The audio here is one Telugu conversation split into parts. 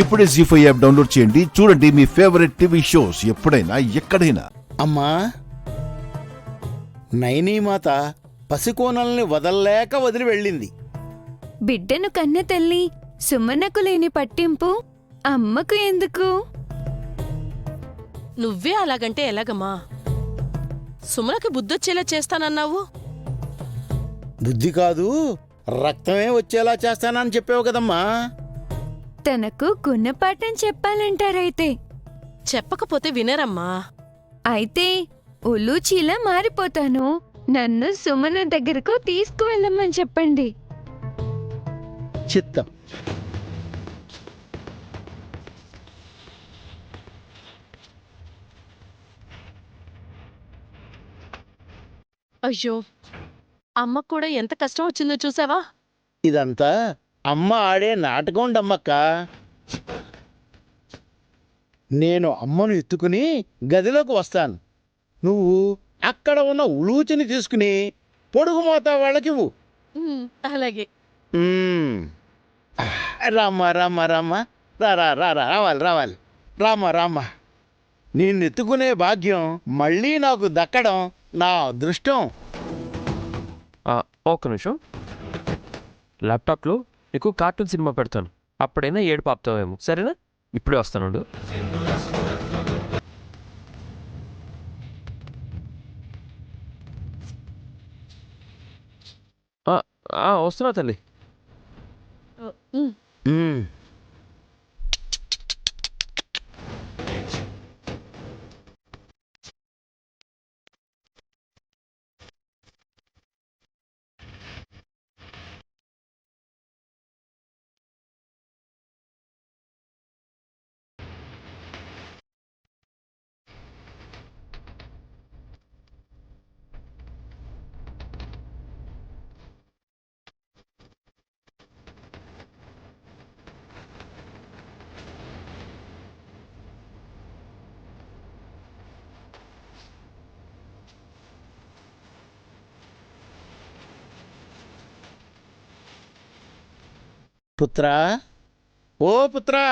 ఇప్పుడే జీ5 యాప్ డౌన్లోడ్ చేయండి. చూడండి మీ ఫేవరెట్ టీవీ షోస్ ఎప్పుడైనా ఎక్కడైనా. అమ్మా, నైనీమాత పసికోనల్ని వదల్లేక వదిలి వెళ్ళింది. బిడ్డను కన్న తల్లి సుమనకు లేని పట్టింపు అమ్మకు ఎందుకు? నువ్వే అలాగంటే ఎలాగమ్మా? సుమనకి బుద్ధొచ్చేలా చేస్తానన్నావు. బుద్ధి కాదు, రక్తమే వచ్చేలా చేస్తానని చెప్పావు కదమ్మా. తనకు గుణపాఠం చెప్పాలంటారైతే. చెప్పకపోతే వినరమ్మా. అయితే ఉలూచీలా మారిపోతాను. నన్ను సుమన దగ్గరకు తీసుకువెళ్ళమని చెప్పండి. చిత్తం. అయ్యో, అమ్మకు కూడా ఎంత కష్టం వచ్చిందో చూసావా? ఇదంతా అమ్మ ఆడే నాటకం ఉండమ్మక్క. నేను అమ్మను ఎత్తుకుని గదిలోకి వస్తాను. నువ్వు అక్కడ ఉన్న ఉలూచిని తీసుకుని పొడుగు మోతా వాళ్ళకివ్వు. అలాగే. రామ్మ రామ్మ రామ్మ రా రా రా రా రావాలి రావాలి రామ్మ రామ్మ. నిన్నెత్తుకునే భాగ్యం మళ్ళీ నాకు దక్కడం నా అదృష్టం. ఒక్క నిమిషం, ల్యాప్టాప్లో నీకు కార్టూన్ సినిమా పెడతాను. అప్పుడైనా ఏడుపు ఆపుతావేమో, సరేనా? ఇప్పుడే వస్తాను. వస్తున్నా తల్లి. పుత్రా, ఓ పుత్రా,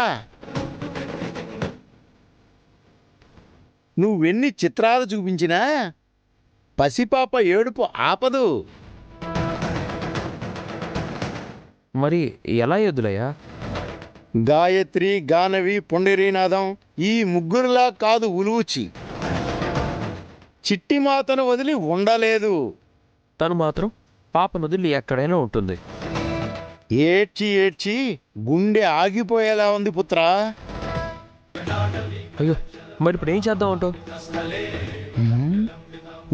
నువ్వెన్ని చిత్రాలు చూపించినా పసిపాప ఏడుపు ఆపదు. మరి ఎలా ఎద్దులయ్యా? గాయత్రి, గానవి, పుండరీనాదం ఈ ముగ్గురులా కాదు ఉలూచి. చిట్టిమాతను వదిలి ఉండలేదు. తను మాత్రం పాపను వదిలి ఎక్కడైనా ఉంటుంది. ఏడ్చి ఏడ్చి గుండె ఆగిపోయేలా ఉంది పుత్రా. అయ్యో, మరి ఇప్పుడు ఏం చేద్దాం అంటావు?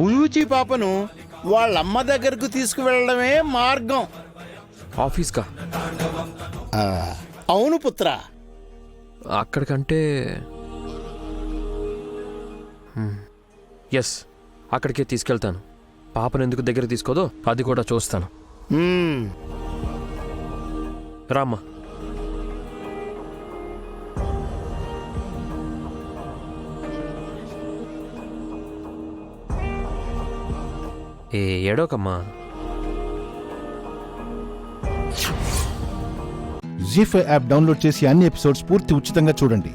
ఉలూచి పాపను వాళ్ళమ్మ దగ్గరకు తీసుకువెళ్ళడమే మార్గం. ఆఫీస్కా? అవును పుత్రా. అక్కడికంటే ఎస్, అక్కడికే తీసుకెళ్తాను. పాపను ఎందుకు దగ్గర తీసుకోదో అది కూడా చూస్తాను. రామ్మా. ఏడోకమ్మా. జీ5 యాప్ డౌన్లోడ్ చేసి అన్ని ఎపిసోడ్స్ పూర్తి ఉచితంగా చూడండి.